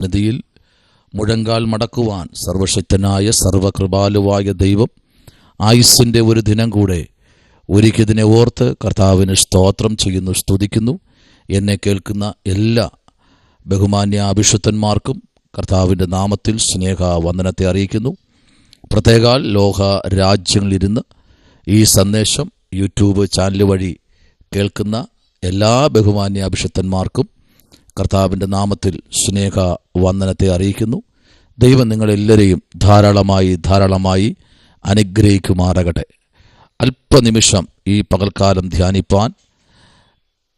നിധിയിൽ മുഴങ്കാൽ മടക്കുവാൻ സർവശക്തനായ സർവകൃപാലുവായ ദൈവം ആയുസ്സിൻ്റെ ഒരു ദിനം കൂടെ ഒരുക്കിയതിനെ ഓർത്ത് കർത്താവിന് സ്തോത്രം ചെയ്യുന്നു, സ്തുതിക്കുന്നു. എന്നെ കേൾക്കുന്ന എല്ലാ ബഹുമാന്യ അഭിഷിക്തന്മാർക്കും കർത്താവിൻ്റെ നാമത്തിൽ സ്നേഹവന്ദനത്തെ അറിയിക്കുന്നു. പ്രത്യേകാൽ ലോക രാജ്യങ്ങളിലിരുന്ന് ഈ സന്ദേശം യൂട്യൂബ് ചാനൽ വഴി കേൾക്കുന്ന എല്ലാ ബഹുമാന്യ അഭിഷിക്തന്മാർക്കും കർത്താവിൻ്റെ നാമത്തിൽ സ്നേഹവന്ദനത്തെ അറിയിക്കുന്നു. ദൈവം നിങ്ങളെല്ലാവരെയും ധാരാളമായി അനുഗ്രഹിക്കുമാറാകട്ടെ. അല്പനിമിഷം ഈ പകൽക്കാലം ധ്യാനിപ്പാൻ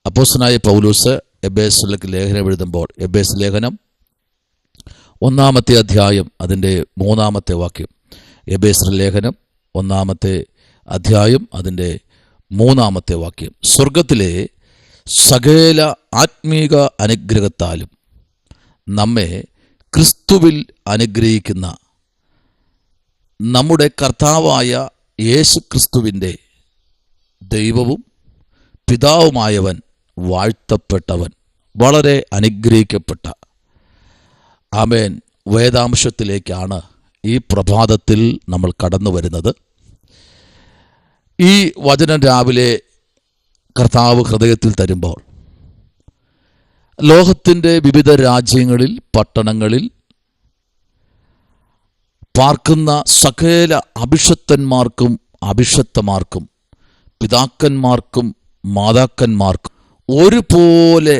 അപ്പോസ്തലനായ പൗലോസ് എബേസ്യർക്ക് ലേഖനം എഴുതുമ്പോൾ എബേസ് ലേഖനം 1-ാമത്തെ അധ്യായം അതിൻ്റെ 3-ാമത്തെ വാക്യം. എബേസ്യർ ലേഖനം 1-ാമത്തെ അധ്യായം അതിൻ്റെ 3-ാമത്തെ വാക്യം. സ്വർഗത്തിലെ സകല ആത്മീക അനുഗ്രഹത്താലും നമ്മെ ക്രിസ്തുവിൽ അനുഗ്രഹിക്കുന്ന നമ്മുടെ കർത്താവായ യേശു ക്രിസ്തുവിൻ്റെ ദൈവവും പിതാവുമായവൻ വാഴ്ത്തപ്പെട്ടവൻ, വളരെ അനുഗ്രഹിക്കപ്പെട്ട ആമേൻ വേദാംശത്തിലേക്കാണ് ഈ പ്രഭാതത്തിൽ നമ്മൾ കടന്നു വരുന്നത്. ഈ വചനം രാവിലെ കർത്താവ് ഹൃദയത്തിൽ തരുമ്പോൾ ലോകത്തിൻ്റെ വിവിധ രാജ്യങ്ങളിൽ പട്ടണങ്ങളിൽ പാർക്കുന്ന സകല അഭിഷിക്തന്മാർക്കും അഭിഷിക്തമാർക്കും പിതാക്കന്മാർക്കും മാതാക്കന്മാർക്കും ഒരുപോലെ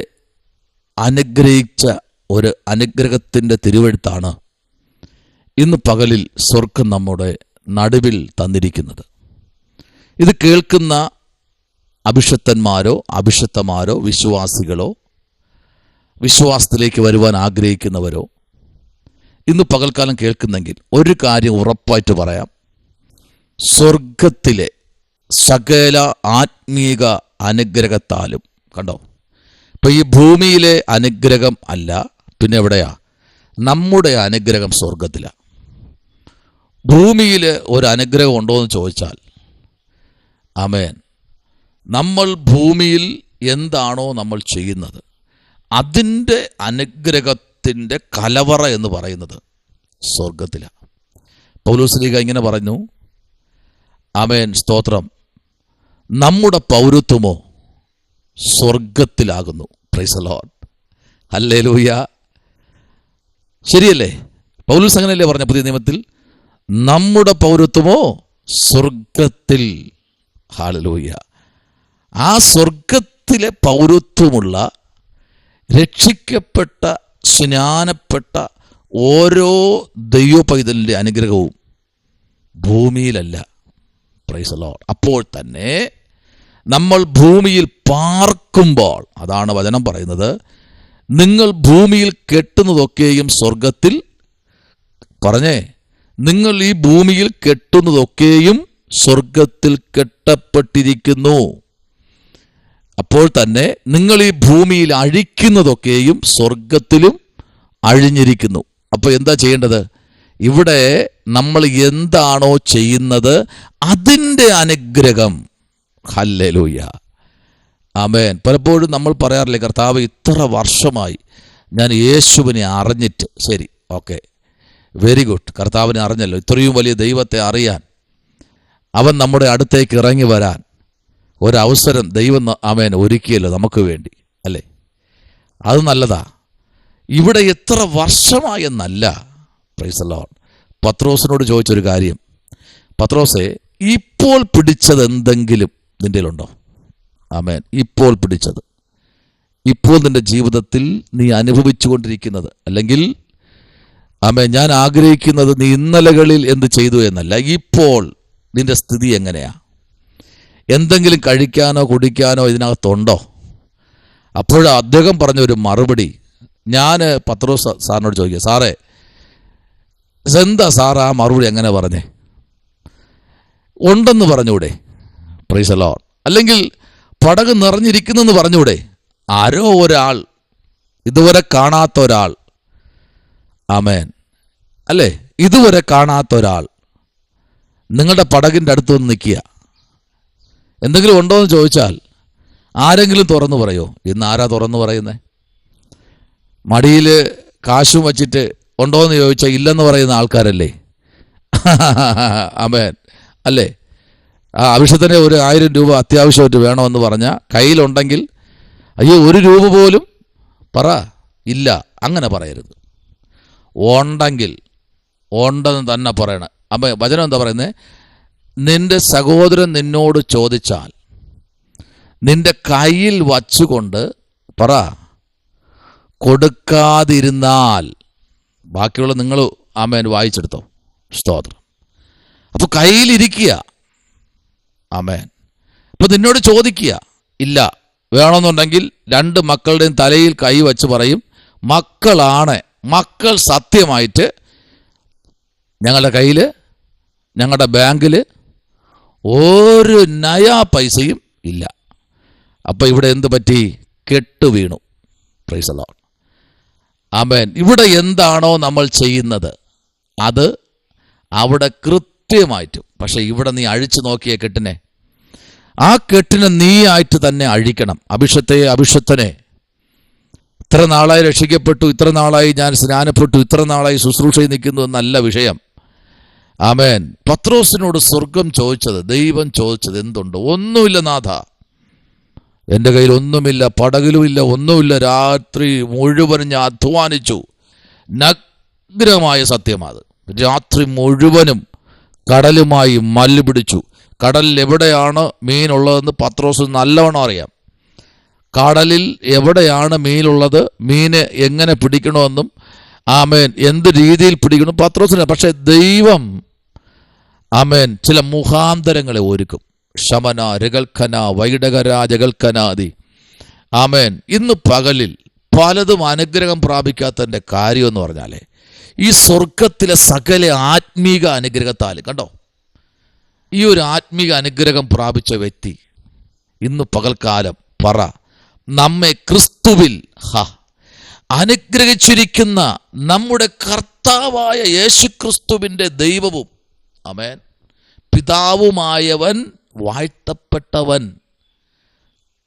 അനുഗ്രഹിച്ച ഒരു അനുഗ്രഹത്തിൻ്റെ തിരുവെഴുത്താണ് ഇന്ന് പകലിൽ സ്വർഗം നമ്മുടെ നടുവിൽ തന്നിരിക്കുന്നത്. ഇത് കേൾക്കുന്ന അഭിഷിക്തന്മാരോ അഭിഷിക്തമാരോ വിശ്വാസികളോ വിശ്വാസത്തിലേക്ക് വരുവാൻ ആഗ്രഹിക്കുന്നവരോ ഇന്ന് പകൽക്കാലം കേൾക്കുന്നെങ്കിൽ ഒരു കാര്യം ഉറപ്പായിട്ട് പറയാം: സ്വർഗത്തിലെ സകല ആത്മീക അനുഗ്രഹത്താലും. കണ്ടോ, ഇപ്പം ഈ ഭൂമിയിലെ അനുഗ്രഹം അല്ല, പിന്നെ എവിടെയാ? നമ്മുടെ അനുഗ്രഹം സ്വർഗത്തിലാണ്. ഭൂമിയിൽ ഒരു അനുഗ്രഹം ഉണ്ടോ എന്ന് ചോദിച്ചാൽ ആമേൻ, നമ്മൾ ഭൂമിയിൽ എന്താണോ നമ്മൾ ചെയ്യുന്നത് അതിൻ്റെ അനുഗ്രഹത്തിൻ്റെ കലവറ എന്ന് പറയുന്നത് സ്വർഗത്തിലാണ്. പൗലോസ്ലീഹ ഇങ്ങനെ പറഞ്ഞു, ആമേൻ, സ്തോത്രം, നമ്മുടെ പൗരത്വമോ സ്വർഗത്തിലാകുന്നു. പ്രൈസ് ദി ലോർഡ്, ഹല്ലേലൂയ. ശരിയല്ലേ? പൗലോസ് അങ്ങനെയല്ലേ പറഞ്ഞ പുതിയ നിയമത്തിൽ? നമ്മുടെ പൗരത്വമോ സ്വർഗത്തിൽ. ഹല്ലേലൂയ. ആ സ്വർഗത്തിലെ പൗരത്വമുള്ള രക്ഷിക്കപ്പെട്ട സ്നാനപ്പെട്ട ഓരോ ദൈവ പൈതലിൻ്റെ അനുഗ്രഹവും ഭൂമിയിലല്ല. Price the Lord. അപ്പോൾ തന്നെ നമ്മൾ ഭൂമിയിൽ പാർക്കുമ്പോൾ, അതാണ് വചനം പറയുന്നത്, നിങ്ങൾ ഭൂമിയിൽ കെട്ടുന്നതൊക്കെയും സ്വർഗത്തിൽ, പറഞ്ഞേ, നിങ്ങൾ ഈ ഭൂമിയിൽ കെട്ടുന്നതൊക്കെയും സ്വർഗത്തിൽ കെട്ടപ്പെട്ടിരിക്കുന്നു. അപ്പോൾ തന്നെ നിങ്ങൾ ഈ ഭൂമിയിൽ അഴിക്കുന്നതൊക്കെയും സ്വർഗത്തിലും അഴിഞ്ഞിരിക്കുന്നു. അപ്പോൾ എന്താ ചെയ്യേണ്ടത്? ഇവിടെ നമ്മൾ എന്താണോ ചെയ്യുന്നത് അതിൻ്റെ അനുഗ്രഹം. ഹല്ലേലൂയ, ആമേൻ. പലപ്പോഴും നമ്മൾ പറയാറില്ലേ, കർത്താവ്, ഇത്ര വർഷമായി ഞാൻ യേശുവിനെ അറിഞ്ഞിട്ട്. ശരി, ഓക്കെ, വെരി ഗുഡ്. കർത്താവിനെ അറിഞ്ഞല്ലോ, ഇത്രയും വലിയ ദൈവത്തെ അറിയാൻ, അവൻ നമ്മുടെ അടുത്തേക്ക് ഇറങ്ങി വരാൻ ഒരവസരം ദൈവം ആമേൻ ഒരുക്കിയല്ലോ നമുക്ക് വേണ്ടി, അല്ലേ? അത് നല്ലതാ. ഇവിടെ എത്ര വർഷമായെന്നല്ല. Price the Lord. പത്രോസിനോട് ചോദിച്ചൊരു കാര്യം, പത്രോസേ, ഇപ്പോൾ പിടിച്ചത് എന്തെങ്കിലും നിൻ്റെ ഉണ്ടോ? ആമേൻ. ഇപ്പോൾ പിടിച്ചത്, ഇപ്പോൾ നിൻ്റെ ജീവിതത്തിൽ നീ അനുഭവിച്ചു കൊണ്ടിരിക്കുന്നത്, അല്ലെങ്കിൽ ആമേൻ ഞാൻ ആഗ്രഹിക്കുന്നത് നീ ഇന്നലകളിൽ എന്ത് ചെയ്തു എന്നല്ല, ഇപ്പോൾ നിൻ്റെ സ്ഥിതി എങ്ങനെയാ? എന്തെങ്കിലും കഴിക്കാനോ കുടിക്കാനോ ഇതിനകത്തുണ്ടോ? അപ്പോൾ അദ്ദേഹം പറഞ്ഞൊരു മറുപടി ഞാൻ പത്രോസ് സാറിനോട് ചോദിക്കുക, സാറേ, എന്താ സാർ ആ മറുപടി എങ്ങനെ പറഞ്ഞേ? ഉണ്ടെന്ന് പറഞ്ഞൂടെ? Price the Lord. അല്ലെങ്കിൽ പടക് നിറഞ്ഞിരിക്കുന്നെന്ന് പറഞ്ഞൂടെ? ആരോ ഒരാൾ, ഇതുവരെ കാണാത്ത ഒരാൾ, ആമേൻ, അല്ലേ, ഇതുവരെ കാണാത്ത ഒരാൾ നിങ്ങളുടെ പടകിൻ്റെ അടുത്ത് വന്ന് നിൽക്കുക. എന്തെങ്കിലും ഉണ്ടോ എന്ന് ചോദിച്ചാൽ ആരെങ്കിലും തുറന്നു പറയോ? ഇന്ന് ആരാ തുറന്നു പറയുന്നത്? മടിയിൽ കാശും വച്ചിട്ട് ഉണ്ടോയെന്ന് ചോദിച്ചാൽ ഇല്ലെന്ന് പറയുന്ന ആൾക്കാരല്ലേ? ആമേൻ, അല്ലേ? അഭിഷത്തിന് ഒരു 1000 രൂപ അത്യാവശ്യമായിട്ട് വേണമെന്ന് പറഞ്ഞാൽ കയ്യിലുണ്ടെങ്കിൽ അയ്യോ 1 രൂപ പോലും പറ ഇല്ല, അങ്ങനെ പറയരുത്. ഉണ്ടെങ്കിൽ ഉണ്ടെന്ന് തന്നെ പറയണം. അപ്പം വചനം എന്താ പറയുന്നത്? നിന്റെ സഹോദരൻ നിന്നോട് ചോദിച്ചാൽ നിന്റെ കയ്യിൽ വച്ചുകൊണ്ട് പറ കൊടുക്കാതിരുന്നാൽ. ബാക്കിയുള്ള നിങ്ങൾ ആമേൻ വായിച്ചെടുത്തോ. സ്തോത്രം. അപ്പോൾ കയ്യിലിരിക്കുക. ആമേൻ. അപ്പോൾ നിന്നോട് ചോദിക്കുക, ഇല്ല വേണമെന്നുണ്ടെങ്കിൽ 2 മക്കളുടെയും തലയിൽ കൈ വച്ച് പറയും, മക്കളാണ്, മക്കൾ സത്യമായിട്ട് ഞങ്ങളുടെ കയ്യിൽ, ഞങ്ങളുടെ ബാങ്കിൽ 1 നയാ പൈസയും ഇല്ല. അപ്പം ഇവിടെ എന്ത് പറ്റി? കെട്ട് വീണു. Praise the Lord. ആമേൻ. ഇവിടെ എന്താണോ നമ്മൾ ചെയ്യുന്നത് അത് അവിടെ കൃത്യമായിട്ടും. പക്ഷെ ഇവിടെ നീ അഴിച്ചു നോക്കിയ കെട്ടിനെ, ആ കെട്ടിനെ നീ ആയിട്ട് തന്നെ അഴിക്കണം. അഭിഷത്തനെ ഇത്ര നാളായി രക്ഷിക്കപ്പെട്ടു, ഇത്ര നാളായി ഞാൻ സ്നാനപ്പെട്ടു, ഇത്ര നാളായി ശുശ്രൂഷയിൽ നിൽക്കുന്നു എന്നല്ല വിഷയം. ആമേൻ. പത്രോസിനോട് സ്വർഗം ചോദിച്ചത്, ദൈവം ചോദിച്ചത് എന്തുണ്ട്? ഒന്നുമില്ല നാഥ, എൻ്റെ കയ്യിൽ ഒന്നുമില്ല, പടകിലുമില്ല, ഒന്നുമില്ല. രാത്രി മുഴുവനും ഞാൻ അധ്വാനിച്ചു. നഗ്നമായ സത്യമാണ്. രാത്രി മുഴുവനും കടലുമായി മല്ല് പിടിച്ചു. കടലിൽ എവിടെയാണ് മീനുള്ളതെന്ന് പത്രോസ് നല്ലവണ്ണം അറിയാം. കടലിൽ എവിടെയാണ് മീനുള്ളത്, മീനെ എങ്ങനെ പിടിക്കണമെന്നും ആമേൻ എന്ത് രീതിയിൽ പിടിക്കണം പത്രോസിന്. പക്ഷേ ദൈവം ആമേൻ ചില മുഖാന്തരങ്ങളെ ഒരുക്കും. ശമന രകൽക്കന വൈഡകരാജകൽക്കനാദി. ആമേൻ. ഇന്ന് പകലിൽ പലതും അനുഗ്രഹം പ്രാപിക്കാത്തതിൻ്റെ കാര്യം എന്ന് പറഞ്ഞാൽ ഈ സ്വർഗത്തിലെ സകല ആത്മീക അനുഗ്രഹത്താൽ കണ്ടോ, ഈ ഒരു ആത്മീക അനുഗ്രഹം പ്രാപിച്ച വ്യക്തി ഇന്ന് പകൽക്കാലം പറ, നമ്മെ ക്രിസ്തുവിൽ അനുഗ്രഹിച്ചിരിക്കുന്ന നമ്മുടെ കർത്താവായ യേശുക്രിസ്തുവിൻ്റെ ദൈവവും ആമേൻ പിതാവുമായവൻ വാഴ്ത്തപ്പെട്ടവൻ.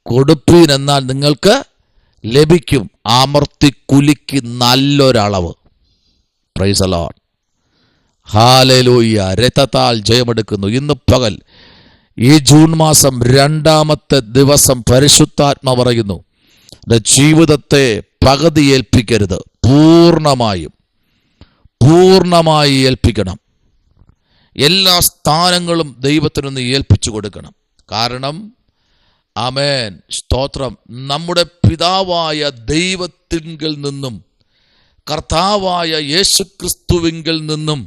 കൊടുപ്പീൻ എന്നാൽ നിങ്ങൾക്ക് ലഭിക്കും, ആമർത്തി കുലിക്ക് നല്ലൊരളവ്. Praise the Lord. ഹല്ലേലൂയ. രഥത്താൽ ജയമെടുക്കുന്നു. ഇന്ന് പകൽ ഈ ജൂൺ മാസം 2ാമത്തെ ദിവസം പരിശുദ്ധാത്മ പറയുന്നു, ജീവിതത്തെ പകുതി ഏൽപ്പിക്കരുത്, പൂർണ്ണമായി ഏൽപ്പിക്കണം. എല്ലാ സ്ഥാനങ്ങളും ദൈവത്തിനൊന്ന് ഏൽപ്പിച്ചു കൊടുക്കണം. കാരണം ആമേൻ, സ്തോത്രം, നമ്മുടെ പിതാവായ ദൈവത്തിങ്കൽ നിന്നും കർത്താവായ യേശുക്രിസ്തുവിങ്കൽ നിന്നും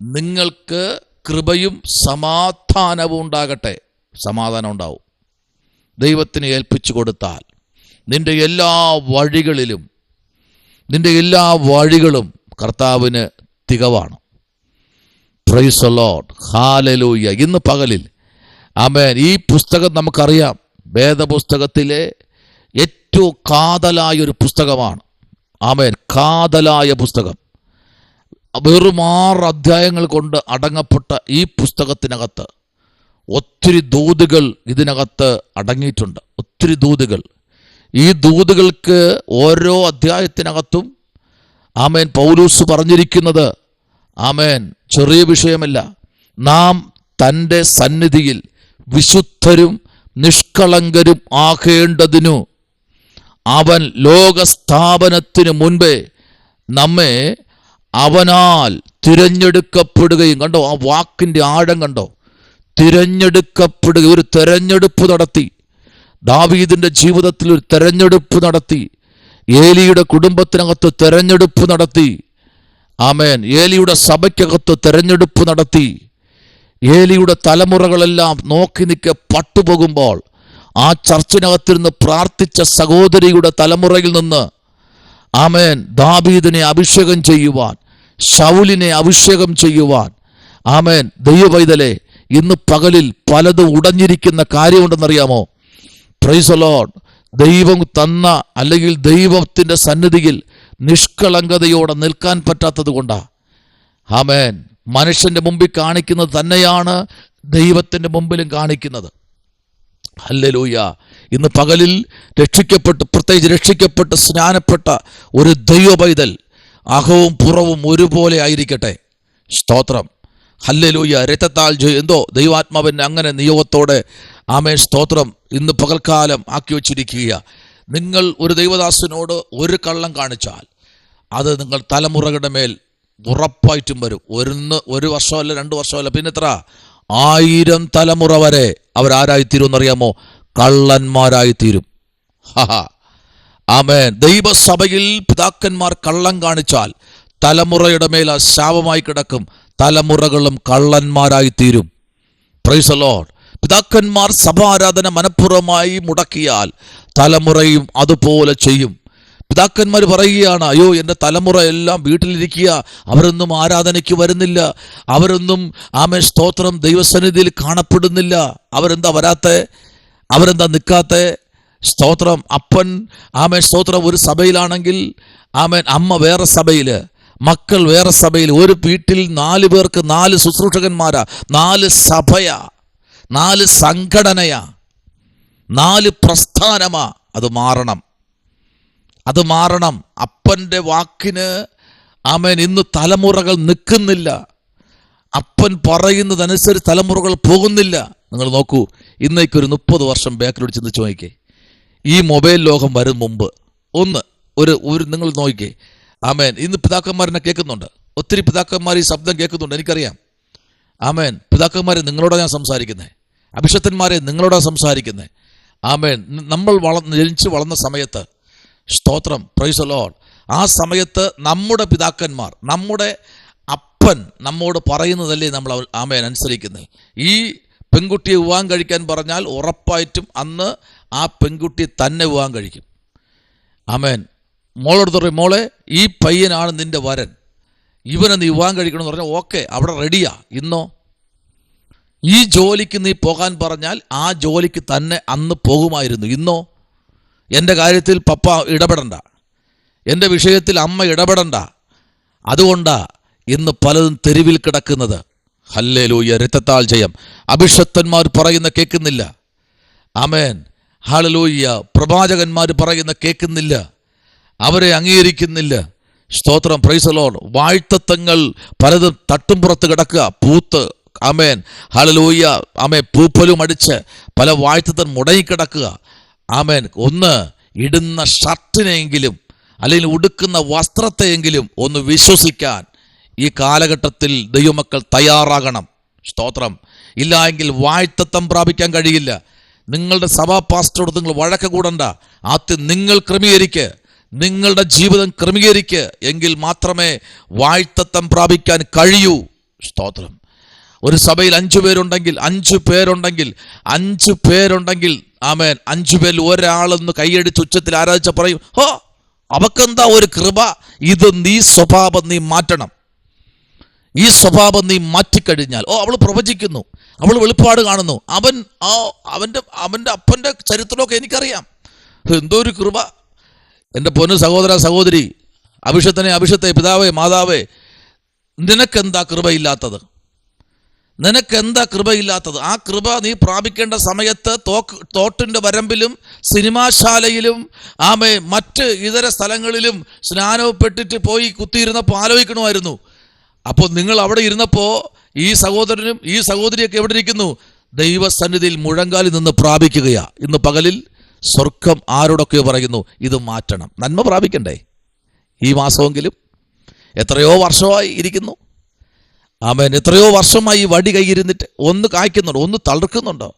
നിങ്ങൾക്ക് കൃപയും സമാധാനവും ഉണ്ടാകട്ടെ. സമാധാനം ഉണ്ടാവും ദൈവത്തിന് ഏൽപ്പിച്ചു കൊടുത്താൽ. നിന്റെ എല്ലാ വഴികളും കർത്താവിന് തികവാണ്. Praise the Lord. ഹല്ലേലൂയ. ഇന്ന് പകലിൽ ആമേൻ ഈ പുസ്തകം നമുക്കറിയാം, വേദപുസ്തകത്തിലെ ഏറ്റവും കാതലായൊരു പുസ്തകമാണ്. ആമേൻ. കാതലായ പുസ്തകം. വെറും 6 അധ്യായങ്ങൾ കൊണ്ട് അടങ്ങപ്പെട്ട ഈ പുസ്തകത്തിനകത്ത് ഒത്തിരി ദൂതുകൾ ഇതിനകത്ത് അടങ്ങിയിട്ടുണ്ട്. ഒത്തിരി ദൂതുകൾ. ഈ ദൂതുകൾക്ക് ഓരോ അധ്യായത്തിനകത്തും ആമേൻ പൗലോസ് പറഞ്ഞിരിക്കുന്നത് ആമേൻ ചെറിയ വിഷയമല്ല. നാം തൻ്റെ സന്നിധിയിൽ വിശുദ്ധരും നിഷ്കളങ്കരും ആകേണ്ടതിനു അവൻ ലോകസ്ഥാപനത്തിന് മുൻപേ നമ്മെ അവനാൽ തിരഞ്ഞെടുക്കപ്പെടുകയും. കണ്ടോ ആ വാക്കിൻ്റെ ആഴം കണ്ടോ? തിരഞ്ഞെടുക്കപ്പെടുക. ഒരു തെരഞ്ഞെടുപ്പ് നടത്തി. ദാവീദിൻ്റെ ജീവിതത്തിൽ ഒരു തെരഞ്ഞെടുപ്പ് നടത്തി. ഏലിയുടെ കുടുംബത്തിനകത്ത് തെരഞ്ഞെടുപ്പ് നടത്തി. ആമേൻ. ഏലിയുടെ സഭയ്ക്കകത്ത് തെരഞ്ഞെടുപ്പ് നടത്തി. ഏലിയുടെ തലമുറകളെല്ലാം നോക്കി നിൽക്കെ പട്ടുപോകുമ്പോൾ ആ ചർച്ചിനകത്തിരുന്ന് പ്രാർത്ഥിച്ച സഹോദരിയുടെ തലമുറയിൽ നിന്ന് ആമേൻ ദാവീദിനെ അഭിഷേകം ചെയ്യുവാൻ, ശൗലിനെ അഭിഷേകം ചെയ്യുവാൻ. ആമേൻ. ദൈവവൈതലേ, ഇന്ന് പകലിൽ പലതും ഉടഞ്ഞിരിക്കുന്ന കാര്യമുണ്ടെന്നറിയാമോ? Praise the Lord. ദൈവം തന്ന അല്ലെങ്കിൽ ദൈവത്തിൻ്റെ സന്നിധിയിൽ നിഷ്കളങ്കതയോടെ നിൽക്കാൻ പറ്റാത്തത് കൊണ്ടാണ്. ആമേൻ. മനുഷ്യൻ്റെ മുമ്പിൽ കാണിക്കുന്നത് തന്നെയാണ് ദൈവത്തിൻ്റെ മുമ്പിലും കാണിക്കുന്നത്. ഹല്ലേലൂയ. ഇന്ന് പകലിൽ പ്രത്യേകിച്ച് രക്ഷിക്കപ്പെട്ട് സ്നാനപ്പെട്ട ഒരു ദൈവ പൈതൽ അകവും പുറവും ഒരുപോലെ ആയിരിക്കട്ടെ. സ്തോത്രം. ഹല്ലേലൂയ. രക്തത്താൽ എന്തോ ദൈവാത്മാവിൻ്റെ അങ്ങനെ നിയോഗത്തോടെ ആമേൻ സ്തോത്രം ഇന്ന് പകൽക്കാലം ആക്കി വച്ചിരിക്കുക. നിങ്ങൾ ഒരു ദൈവദാസനോട് ഒരു കള്ളം കാണിച്ചാൽ അത് നിങ്ങൾ തലമുറകളുടെ മേൽ ഉറപ്പായിട്ടും വരും. ഒരു വർഷമല്ല 2 വർഷമല്ല, പിന്നെ എത്ര 1000 തലമുറ വരെ അവരാരായിത്തീരും എന്നറിയാമോ? കള്ളന്മാരായിത്തീരും. ആമേൻ. ദൈവസഭയിൽ പിതാക്കന്മാർ കള്ളം കാണിച്ചാൽ തലമുറയുടെ മേൽ ശാപമായി കിടക്കും. തലമുറകളും കള്ളന്മാരായിത്തീരും. Praise the Lord. പിതാക്കന്മാർ സഭാരാധന മനഃപൂർവ്വമായി മുടക്കിയാൽ തലമുറയും അതുപോലെ ചെയ്യും. പിതാക്കന്മാർ പറയുകയാണ്, അയ്യോ എൻ്റെ തലമുറ എല്ലാം വീട്ടിലിരിക്കുക, അവരൊന്നും ആരാധനയ്ക്ക് വരുന്നില്ല, അവരൊന്നും ആമേൻ സ്തോത്രം ദൈവസന്നിധിയിൽ കാണപ്പെടുന്നില്ല. അവരെന്താ വരാത്തെ? അവരെന്താ നിൽക്കാത്തെ? സ്തോത്രം. അപ്പൻ ആമേൻ സ്തോത്രം ഒരു സഭയിലാണെങ്കിൽ ആമേൻ അമ്മ വേറെ സഭയിൽ, മക്കൾ വേറെ സഭയിൽ. ഒരു വീട്ടിൽ 4 പേർക്ക് 4 ശുശ്രൂഷകന്മാരാ, 4 സഭയാ, 4 സംഘടനയാ, 4 പ്രസ്ഥാനമാ. അത് മാറണം. അപ്പൻ്റെ വാക്കിന് ആമേൻ ഇന്ന് തലമുറകൾ നിൽക്കുന്നില്ല. അപ്പൻ പറയുന്നതനുസരിച്ച് തലമുറകൾ പോകുന്നില്ല. നിങ്ങൾ നോക്കൂ, ഇന്നേക്കൊരു 30 വർഷം ബാക്കിലോട്ട് ചിന്തിച്ച് നോക്കിക്കേ. ഈ മൊബൈൽ ലോകം വരും മുമ്പ് ഒരു നിങ്ങൾ നോക്കിക്കേ. ആമേൻ. ഇന്ന് പിതാക്കന്മാരെന്നെ കേൾക്കുന്നുണ്ട്. ഒത്തിരി പിതാക്കന്മാർ ഈ ശബ്ദം കേൾക്കുന്നുണ്ട്, എനിക്കറിയാം. ആമേൻ. പിതാക്കന്മാരെ നിങ്ങളോടാണ് ഞാൻ സംസാരിക്കുന്നത്. അഭിഷക്തന്മാരെ നിങ്ങളോടാണ് സംസാരിക്കുന്നത്. ആമേൻ. നമ്മൾ ജനിച്ച് വളർന്ന സമയത്ത് സ്തോത്രം പ്രൈസ് ദി ലോർഡ്, ആ സമയത്ത് നമ്മുടെ പിതാക്കന്മാർ, നമ്മുടെ അപ്പൻ നമ്മോട് പറയുന്നതല്ലേ നമ്മൾ ആമേൻ അനുസരിക്കുന്നത്. ഈ പെൺകുട്ടിയെ വിവാഹം കഴിക്കാൻ പറഞ്ഞാൽ ഉറപ്പായിട്ടും അന്ന് ആ പെൺകുട്ടിയെ തന്നെ വിവാഹം കഴിക്കും. ആമേൻ. മോളോട് പറയും, മോളെ ഈ പയ്യനാണ് നിന്റെ വരൻ, ഇവനെ നീ വിവാഹം കഴിക്കണമെന്ന് പറഞ്ഞാൽ ഓക്കെ, അവിടെ റെഡിയാ. ഇന്നോ ഈ ജോലിക്ക് നീ പോകാൻ പറഞ്ഞാൽ ആ ജോലിക്ക് തന്നെ അന്ന് പോകുമായിരുന്നു. ഇന്നോ എൻ്റെ കാര്യത്തിൽ പപ്പ ഇടപെടണ്ട, എൻ്റെ വിഷയത്തിൽ അമ്മ ഇടപെടണ്ട. അതുകൊണ്ടാ ഇന്ന് പലതും തെരുവിൽ കിടക്കുന്നത്. ഹല്ലേലൂയ. രക്തത്താൽ ജയം. അഭിഷക്തന്മാർ പറയുന്ന കേൾക്കുന്നില്ല. ആമേൻ. ഹല്ലേലൂയ. പ്രവാചകന്മാർ പറയുന്ന കേൾക്കുന്നില്ല, അവരെ അംഗീകരിക്കുന്നില്ല. സ്തോത്രം പ്രൈസ് ദി ലോർഡ്. വാഴ്ത്തത്വങ്ങൾ പലതും തട്ടുംപുറത്ത് കിടക്കുക, പൂത്ത്. ആമേൻ. ഹല്ലേലൂയ. ആമേൻ. പൂപ്പലും അടിച്ച് പല വാഴ്ത്തത്വം മുടങ്ങിക്കിടക്കുക. ആമേൻ. ഒന്ന് ഇടുന്ന ഷർട്ടിനെങ്കിലും അല്ലെങ്കിൽ ഉടുക്കുന്ന വസ്ത്രത്തെയെങ്കിലും ഒന്ന് വിശ്വസിക്കാൻ ഈ കാലഘട്ടത്തിൽ ദൈവമക്കൾ തയ്യാറാകണം. സ്തോത്രം. ഇല്ല എങ്കിൽ വാഴ്ത്തത്വം പ്രാപിക്കാൻ കഴിയില്ല. നിങ്ങളുടെ സഭാ പാസ്റ്ററോട് നിങ്ങൾ വഴക്ക് കൂടണ്ട. ആദ്യം നിങ്ങൾ ക്രമീകരിക്ക്, നിങ്ങളുടെ ജീവിതം ക്രമീകരിക്ക്. എങ്കിൽ മാത്രമേ വാഴ്ത്തത്വം പ്രാപിക്കാൻ കഴിയൂ. സ്തോത്രം. ഒരു സഭയിൽ 5 പേരുണ്ടെങ്കിൽ 5 പേരുണ്ടെങ്കിൽ ആമേൻ 5 പേരിൽ ഒരാളെന്ന് കൈയടിച്ച് ഉച്ചത്തിൽ ആരാധിച്ച പറയും, ഹോ അവക്കെന്താ ഒരു കൃപ. ഇത് നീ സ്വഭാവം നീ മാറ്റണം. ഈ സ്വഭാവം നീ മാറ്റിക്കഴിഞ്ഞാൽ, അവൾ പ്രവചിക്കുന്നു, അവൾ വെളിപ്പാട് കാണുന്നു, അവൻ്റെ അപ്പൻ്റെ ചരിത്രമൊക്കെ എനിക്കറിയാം, എന്തോ ഒരു കൃപ. എൻ്റെ പൊന്നു സഹോദര സഹോദരി, അഭിഷത്തെ പിതാവേ മാതാവേ, നിനക്കെന്താ കൃപയില്ലാത്തത്? ആ കൃപ നീ പ്രാപിക്കേണ്ട സമയത്ത് തോട്ടിൻ്റെ വരമ്പിലും സിനിമാശാലയിലും മറ്റ് ഇതര സ്ഥലങ്ങളിലും സ്നാനപ്പെട്ടിട്ട് പോയി കുത്തിയിരുന്നപ്പോൾ ആലോചിക്കണമായിരുന്നു. അപ്പോൾ നിങ്ങൾ അവിടെ ഇരുന്നപ്പോൾ ഈ സഹോദരനും ഈ സഹോദരിയൊക്കെ എവിടെ ഇരിക്കുന്നു? ദൈവസന്നിധിയിൽ മുഴങ്കാലിൽ നിന്ന് പ്രാപിക്കുകയാ. ഇന്ന് പകലിൽ സ്വർഗം ആരോടൊക്കെയോ പറയുന്നു, ഇത് മാറ്റണം. നന്മ പ്രാപിക്കണ്ടേ? ഈ മാസമെങ്കിലും എത്രയോ വർഷമായി ഇരിക്കുന്നു. ആമേൻ. എത്രയോ വർഷമായി ഈ വടി കൈയിരുന്നിട്ട് ഒന്ന് കായ്ക്കുന്നുണ്ടോ? ഒന്ന് തളിർക്കുന്നുണ്ടോ?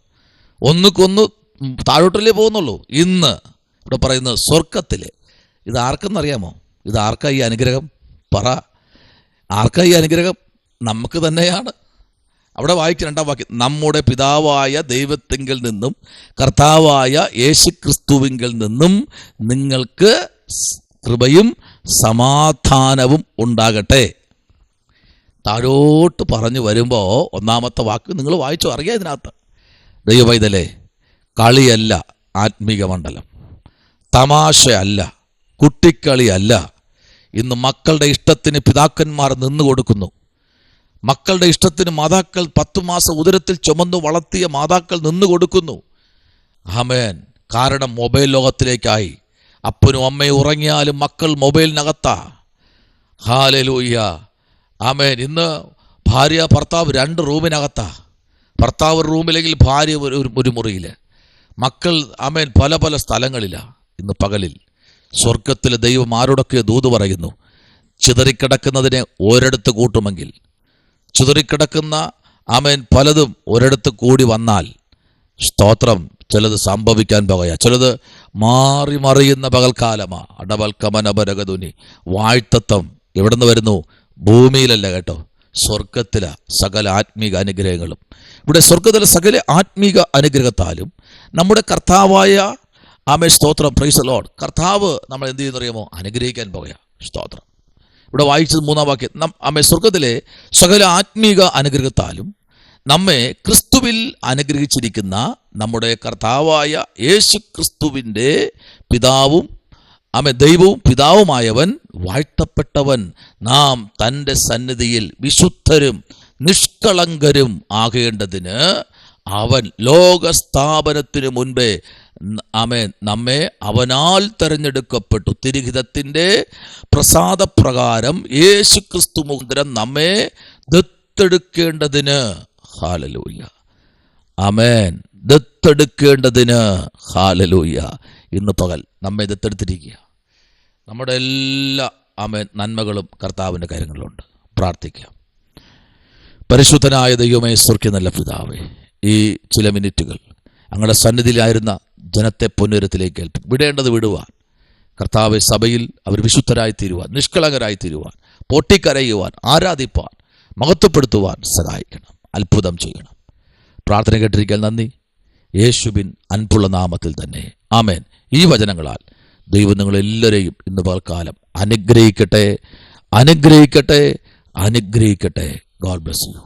ഒന്നുക്കൊന്ന് താഴോട്ടല്ലേ പോകുന്നുള്ളൂ. ഇന്ന് ഇവിടെ പറയുന്നത് സ്വർഗത്തിൽ. ഇത് ആർക്കെന്നറിയാമോ? ഇത് ആർക്കാ ഈ അനുഗ്രഹം? പറ, ആർക്കാ ഈ അനുഗ്രഹം? നമുക്ക് തന്നെയാണ്. അവിടെ വായിച്ച 2-ാം വാക്യം, നമ്മുടെ പിതാവായ ദൈവത്തിങ്കിൽ നിന്നും കർത്താവായ യേശുക്രിസ്തുവിങ്കിൽ നിന്നും നിങ്ങൾക്ക് കൃപയും സമാധാനവും ഉണ്ടാകട്ടെ. താഴോട്ട് പറഞ്ഞു വരുമ്പോൾ 1-ാമത്തെ വാക്ക് നിങ്ങൾ വായിച്ചോ, അറിയാം. ഇതിനകത്ത് ദൈവപൈതലേ, കളിയല്ല ആത്മീക മണ്ഡലം, തമാശയല്ല, കുട്ടിക്കളിയല്ല. ഇന്ന് മക്കളുടെ ഇഷ്ടത്തിന് പിതാക്കന്മാർ നിന്നു കൊടുക്കുന്നു. മക്കളുടെ ഇഷ്ടത്തിന് മാതാക്കൾ 10 മാസം ഉദരത്തിൽ ചുമന്നു വളർത്തിയ മാതാക്കൾ നിന്നു കൊടുക്കുന്നു. ആമേൻ. കാരണം മൊബൈൽ ലോകത്തിലേക്കായി. അപ്പനും അമ്മയും ഉറങ്ങിയാലും മക്കൾ മൊബൈലിനകത്താ. ഹല്ലേലൂയ, ആമേൻ. ഇന്ന് ഭാര്യ ഭർത്താവ് 2 റൂമിനകത്താ. ഭർത്താവ് ഒരു റൂമിലെങ്കിൽ ഭാര്യ ഒരു മുറിയിൽ, മക്കൾ ആമേൻ പല പല സ്ഥലങ്ങളിലാണ്. ഇന്ന് പകലിൽ സ്വർഗത്തിൽ ദൈവം ആരോടൊക്കെ ദൂത് പറയുന്നു. ചിതറിക്കിടക്കുന്നതിനെ ഒരിടത്ത് കൂട്ടുമെങ്കിൽ, ചിതറിക്കിടക്കുന്ന ആമേൻ പലതും ഒരിടത്ത് കൂടി വന്നാൽ സ്തോത്രം, ചിലത് സംഭവിക്കാൻ പോകയാ. ചിലത് മാറി മറിയുന്ന പകൽക്കാലമാ. അടവൽക്കമനപരകതുനി വാഴ്ത്തത്വം എവിടെ നിന്ന് വരുന്നു? ഭൂമിയിലല്ല കേട്ടോ, സ്വർഗത്തില സകല ആത്മീക അനുഗ്രഹങ്ങളും. ഇവിടെ സ്വർഗത്തിലെ സകല ആത്മീക അനുഗ്രഹത്താലും നമ്മുടെ കർത്താവായ ആമേ സ്തോത്രം, പ്രൈസ് ദി ലോർഡ്, കർത്താവ് നമ്മൾ എന്ത് ചെയ്യുന്ന അറിയാമോ? അനുഗ്രഹിക്കാൻ പോകയാ. സ്തോത്രം. ഇവിടെ വായിച്ചത് 3-ാം വാക്യം, ആമേ സ്വർഗത്തിലെ സകല ആത്മീക അനുഗ്രഹത്താലും നമ്മെ ക്രിസ്തുവിൽ അനുഗ്രഹിച്ചിരിക്കുന്ന നമ്മുടെ കർത്താവായ യേശു ക്രിസ്തുവിൻ്റെ പിതാവും ദൈവവും പിതാവുമായവൻ വാഴ്ത്തപ്പെട്ടവൻ. നാം തൻ്റെ സന്നിധിയിൽ വിശുദ്ധരും നിഷ്കളങ്കരും ആകേണ്ടതിന് അവൻ ലോകസ്ഥാപനത്തിനു മുൻപേ നമ്മെ അവനാൽ തെരഞ്ഞെടുക്കപ്പെട്ടു. തിരുഹിതത്തിൻ്റെ പ്രസാദപ്രകാരം യേശു ക്രിസ്തു മുഖാന്തരം നമ്മെ ദത്തെടുക്കേണ്ടതിന്, ഹല്ലേലൂയ, ആമേൻ, ദത്തെടുക്കേണ്ടതിന്, ഹല്ലേലൂയ. ഇന്ന് പകൽ നമ്മെ ദത്തെടുത്തിരിക്കുക. നമ്മുടെ എല്ലാ ആമേൻ നന്മകളും കർത്താവിൻ്റെ കാര്യങ്ങളിലുണ്ട്. പ്രാർത്ഥിക്കാം. പരിശുദ്ധനായ ദൈവമേ, സ്വർഗ്ഗ നല്ല പിതാവേ, ഈ ചില മിനിറ്റുകൾ ഞങ്ങളുടെ സന്നിധിയിലായിരുന്ന ജനത്തെ പൊന്നുരത്തിലേക്ക് ഏൽപ്പിക്കും. വിടേണ്ടത് വിടുവാൻ കർത്താവെ, സഭയിൽ അവർ വിശുദ്ധരായി തീരുവാൻ, നിഷ്കളങ്കരായി തീരുവാൻ, പൊട്ടിക്കരയുവാൻ, ആരാധിപ്പാൻ, മഹത്വപ്പെടുത്തുവാൻ സഹായിക്കണം. അത്ഭുതം ചെയ്യണം. പ്രാർത്ഥന കേട്ടിരിക്കാൻ നന്ദി. യേശുവിൻ അൻപുള്ള നാമത്തിൽ തന്നെ, ആമേൻ. ഈ വചനങ്ങളാൽ ദൈവം നിങ്ങളെല്ലാവരെയും ഇന്ന് പകൽക്കാലം അനുഗ്രഹിക്കട്ടെ, അനുഗ്രഹിക്കട്ടെ, അനുഗ്രഹിക്കട്ടെ. God bless you.